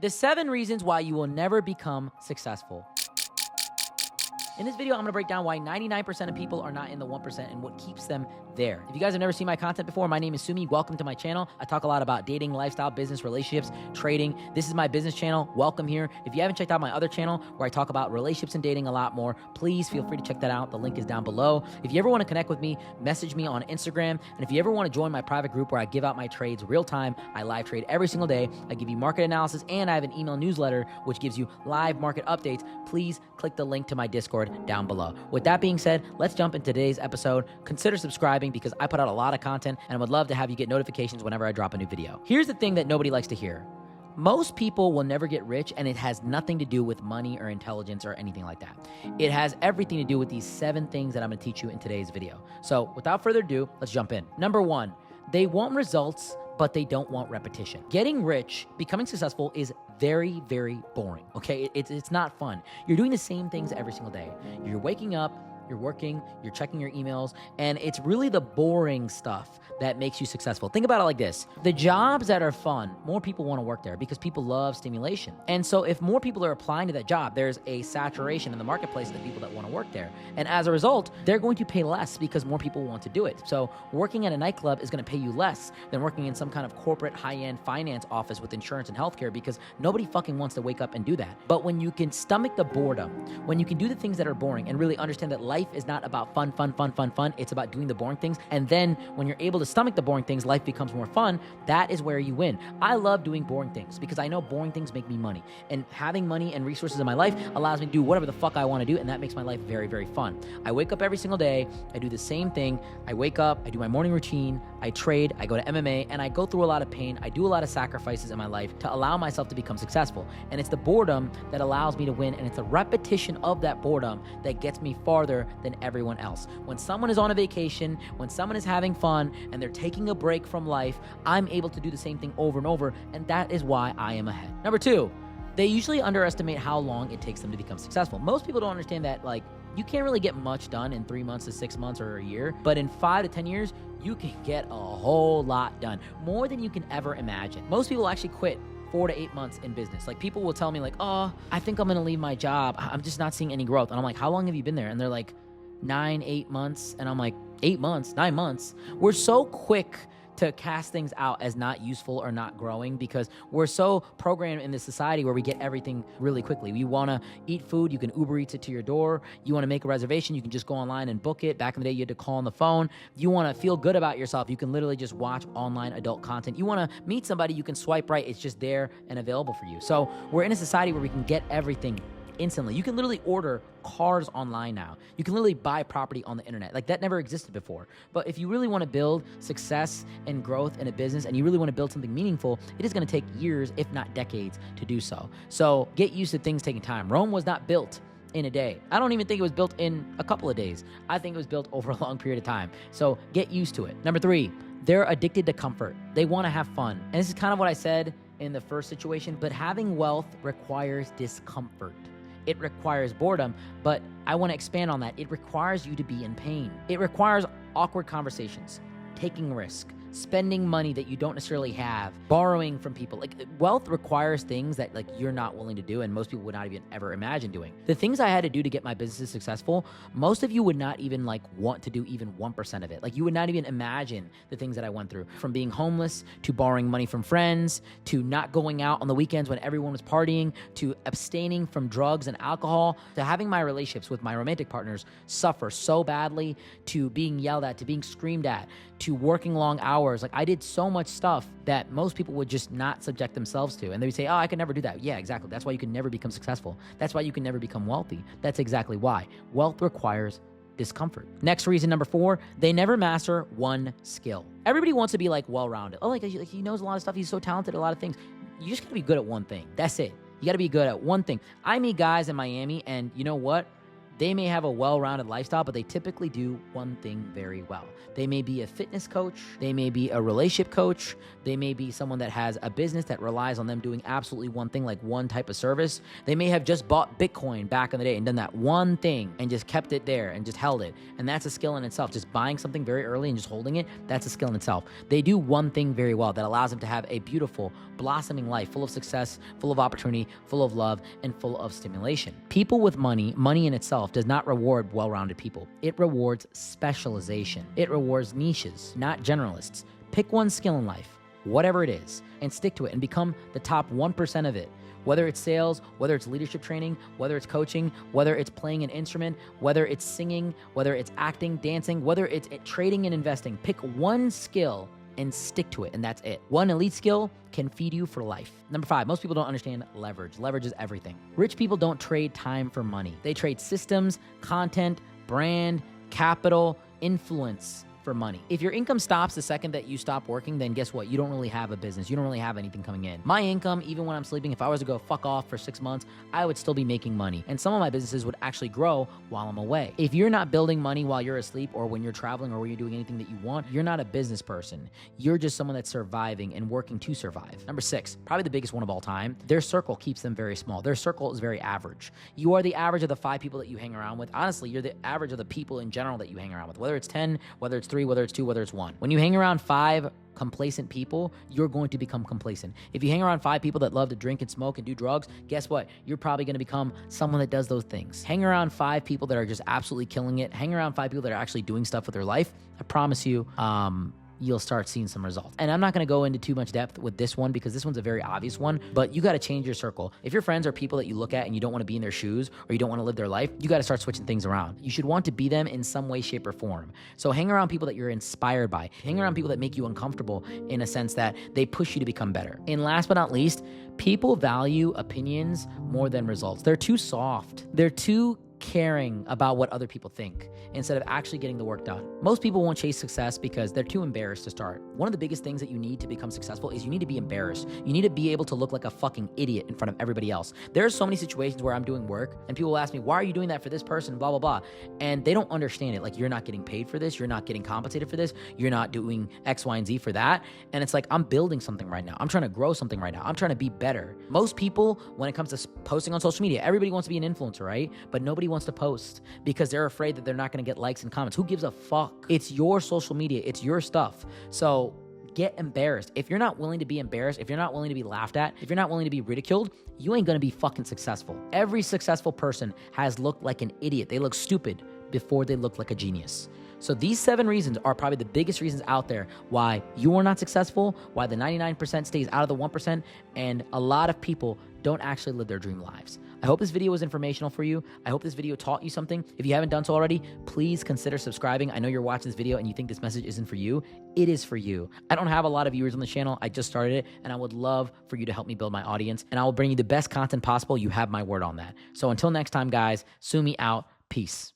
The 7 reasons why you will never become successful. In this video, I'm gonna break down why 99% of people are not in the 1% and what keeps them there. If you guys have never seen my content before, my name is Sumi. Welcome to my channel. I talk a lot about dating, lifestyle, business, relationships, trading. This is my business channel. Welcome here. If you haven't checked out my other channel where I talk about relationships and dating a lot more, please feel free to check that out. The link is down below. If you ever wanna connect with me, message me on Instagram. And if you ever wanna join my private group where I give out my trades real time, I live trade every single day. I give you market analysis and I have an email newsletter which gives you live market updates. Please click the link to my Discord down below. With that being said, let's jump into today's episode. Consider subscribing because I put out a lot of content and I would love to have you get notifications whenever I drop a new video. Here's the thing that nobody likes to hear. Most people will never get rich, and it has nothing to do with money or intelligence or anything like that. It has everything to do with these 7 things that I'm gonna teach you in today's video. So without further ado, let's jump in. Number 1, they want results, but they don't want repetition. Getting rich, becoming successful is very, very boring, okay? It's not fun. You're doing the same things every single day. You're waking up, you're working, you're checking your emails, and it's really the boring stuff that makes you successful. Think about it like this. The jobs that are fun, more people want to work there because people love stimulation. And so if more people are applying to that job, there's a saturation in the marketplace of the people that want to work there. And as a result, they're going to pay less because more people want to do it. So working at a nightclub is going to pay you less than working in some kind of corporate high-end finance office with insurance and healthcare because nobody fucking wants to wake up and do that. But when you can stomach the boredom, when you can do the things that are boring and really understand that life is not about fun, it's about doing the boring things. And then when you're able to stomach the boring things, life becomes more fun. That is where you win. I love doing boring things because I know boring things make me money. And having money and resources in my life allows me to do whatever the fuck I want to do, and that makes my life very, very fun. I wake up every single day, I do the same thing. I wake up, I do my morning routine, I trade, I go to MMA, and I go through a lot of pain. I do a lot of sacrifices in my life to allow myself to become successful. And it's the boredom that allows me to win, and it's the repetition of that boredom that gets me farther than everyone else. When someone is on a vacation, when someone is having fun, and they're taking a break from life, I'm able to do the same thing over and over, and that is why I am ahead. Number 2, they usually underestimate how long it takes them to become successful. Most people don't understand that, like, you can't really get much done in 3 months to 6 months or a year, but in 5 to 10 years, you can get a whole lot done, more than you can ever imagine. Most people actually quit 4 to 8 months in business. Like, people will tell me like, oh, I think I'm gonna leave my job. I'm just not seeing any growth. And I'm like, how long have you been there? And they're like, 9, 8 months. And I'm like, 8 months, 9 months. We're so quick to cast things out as not useful or not growing because we're so programmed in this society where we get everything really quickly. You wanna eat food, you can Uber Eats it to your door. You wanna make a reservation, you can just go online and book it. Back in the day, you had to call on the phone. You wanna feel good about yourself, you can literally just watch online adult content. You wanna meet somebody, you can swipe right, it's just there and available for you. So we're in a society where we can get everything instantly. You can literally order cars online now. You can literally buy property on the internet. Like, that never existed before. But if you really want to build success and growth in a business and you really want to build something meaningful, it is going to take years, if not decades, to do so. So get used to things taking time. Rome was not built in a day. I don't even think it was built in a couple of days. I think it was built over a long period of time. So get used to it. Number 3, they're addicted to comfort. They want to have fun. And this is kind of what I said in the first situation, but having wealth requires discomfort. It requires boredom, but I want to expand on that. It requires you to be in pain. It requires awkward conversations, taking risk, spending money that you don't necessarily have, borrowing from people. Like, wealth requires things that, like, you're not willing to do and most people would not even ever imagine doing. The things I had to do to get my businesses successful, most of you would not even like want to do even 1% of it. Like, you would not even imagine the things that I went through, from being homeless to borrowing money from friends, to not going out on the weekends when everyone was partying, to abstaining from drugs and alcohol, to having my relationships with my romantic partners suffer so badly, to being yelled at, to being screamed at, to working long hours. Like, I did so much stuff that most people would just not subject themselves to. And they would say, oh, I could never do that. Yeah, exactly. That's why you can never become successful. That's why you can never become wealthy. That's exactly why. Wealth requires discomfort. Next reason, number 4, they never master one skill. Everybody wants to be like well-rounded. Oh, like he knows a lot of stuff. He's so talented at a lot of things. You just gotta be good at one thing. That's it. You gotta be good at one thing. I meet guys in Miami, and you know what? They may have a well-rounded lifestyle, but they typically do one thing very well. They may be a fitness coach. They may be a relationship coach. They may be someone that has a business that relies on them doing absolutely one thing, like one type of service. They may have just bought Bitcoin back in the day and done that one thing and just kept it there and just held it. And that's a skill in itself. Just buying something very early and just holding it, that's a skill in itself. They do one thing very well that allows them to have a beautiful, blossoming life, full of success, full of opportunity, full of love, and full of stimulation. People with money in itself does not reward well-rounded people. It rewards specialization. It rewards niches, not generalists. Pick one skill in life, whatever it is, and stick to it and become the top 1% of it. Whether it's sales, whether it's leadership training, whether it's coaching, whether it's playing an instrument, whether it's singing, whether it's acting, dancing, whether it's trading and investing. Pick one skill and stick to it, and that's it. One elite skill can feed you for life. Number 5, most people don't understand leverage. Leverage is everything. Rich people don't trade time for money. They trade systems, content, brand, capital, influence for money. If your income stops the second that you stop working, then guess what? You don't really have a business. You don't really have anything coming in. My income, even when I'm sleeping, if I was to go fuck off for 6 months, I would still be making money. And some of my businesses would actually grow while I'm away. If you're not building money while you're asleep or when you're traveling or when you're doing anything that you want, you're not a business person. You're just someone that's surviving and working to survive. Number 6, probably the biggest one of all time, their circle keeps them very small. Their circle is very average. You are the average of the 5 people that you hang around with. Honestly, you're the average of the people in general that you hang around with, whether it's 10, whether it's 3, whether it's 2, whether it's 1. When you hang around 5 complacent people, you're going to become complacent. If you hang around 5 people that love to drink and smoke and do drugs, guess what? You're probably going to become someone that does those things. Hang around 5 people that are just absolutely killing it. Hang around 5 people that are actually doing stuff with their life. I promise you, you'll start seeing some results. And I'm not going to go into too much depth with this one because this one's a very obvious one, but you got to change your circle. If your friends are people that you look at and you don't want to be in their shoes or you don't want to live their life, you got to start switching things around. You should want to be them in some way, shape, or form. So hang around people that you're inspired by. Hang around people that make you uncomfortable in a sense that they push you to become better. And last but not least, people value opinions more than results. They're too soft. They're too caring about what other people think instead of actually getting the work done. Most people won't chase success because they're too embarrassed to start. One of the biggest things that you need to become successful is you need to be embarrassed. You need to be able to look like a fucking idiot in front of everybody else. There are so many situations where I'm doing work and people will ask me, why are you doing that for this person, blah, blah, blah. And they don't understand it. Like, you're not getting paid for this. You're not getting compensated for this. You're not doing X, Y, and Z for that. And it's like, I'm building something right now. I'm trying to grow something right now. I'm trying to be better. Most people, when it comes to posting on social media, everybody wants to be an influencer, right? But nobody wants to post because they're afraid that they're not going to get likes and comments. Who gives a fuck? It's your social media. It's your stuff. So get embarrassed. If you're not willing to be embarrassed, if you're not willing to be laughed at, if you're not willing to be ridiculed, you ain't going to be fucking successful. Every successful person has looked like an idiot. They look stupid before they look like a genius. So these 7 reasons are probably the biggest reasons out there why you are not successful, why the 99% stays out of the 1%, and a lot of people don't actually live their dream lives. I hope this video was informational for you. I hope this video taught you something. If you haven't done so already, please consider subscribing. I know you're watching this video and you think this message isn't for you. It is for you. I don't have a lot of viewers on the channel. I just started it, and I would love for you to help me build my audience, and I will bring you the best content possible. You have my word on that. So until next time, guys, Sumi out. Peace.